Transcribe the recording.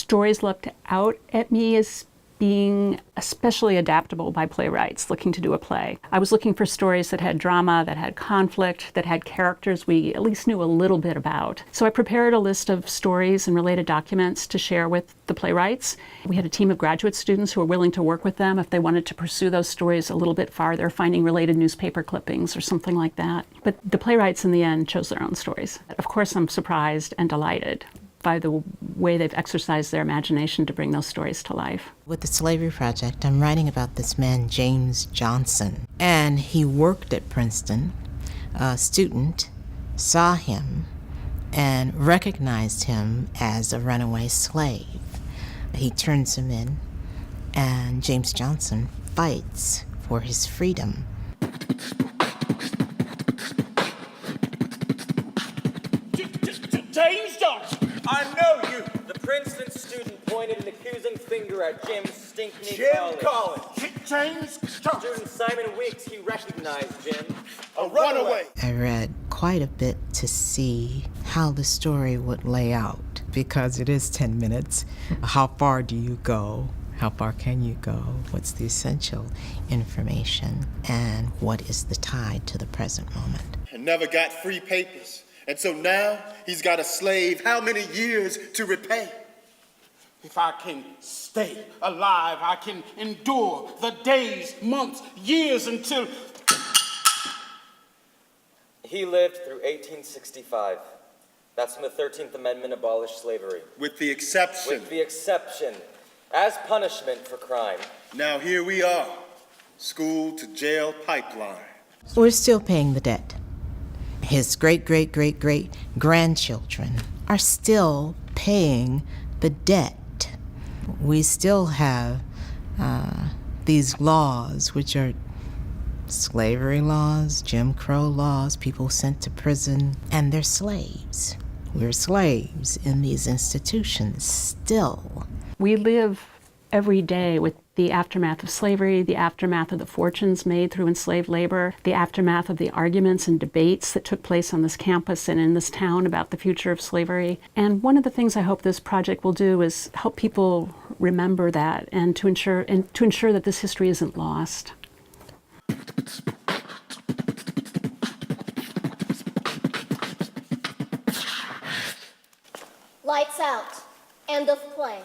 stories looked out at me as being especially adaptable by playwrights looking to do a play. I was looking for stories that had drama, that had conflict, that had characters we at least knew a little bit about. So I prepared a list of stories and related documents to share with the playwrights. We had a team of graduate students who were willing to work with them if they wanted to pursue those stories a little bit farther, finding related newspaper clippings or something like that. But the playwrights in the end chose their own stories. Of course, I'm surprised and delighted by the way they've exercised their imagination to bring those stories to life. With the Slavery Project, I'm writing about this man, James Johnson. And he worked at Princeton. A student saw him and recognized him as a runaway slave. He turns him in, and James Johnson fights for his freedom. James Johnson! I know you! The Princeton student pointed an accusing finger at Jim Stinkney Collins. James Johnson! Student Simon Weeks, he recognized Jim. A runaway! I read quite a bit to see how the story would lay out, because it is 10 minutes. How far do you go? How far can you go? What's the essential information? And what is the tie to the present moment? And never got free papers. And so now he's got a slave how many years to repay? If I can stay alive, I can endure the days, months, years until... He lived through 1865. That's when the 13th Amendment abolished slavery. With the exception. With the exception. As punishment for crime. Now here we are, school to jail pipeline. We're still paying the debt. His great-great-great-great-grandchildren are still paying the debt. We still have these laws, which are slavery laws, Jim Crow laws, people sent to prison, and they're slaves. We're slaves in these institutions still. We live every day with the aftermath of slavery, the aftermath of the fortunes made through enslaved labor, the aftermath of the arguments and debates that took place on this campus and in this town about the future of slavery. And one of the things I hope this project will do is help people remember that and to ensure that this history isn't lost. Lights out. End of play.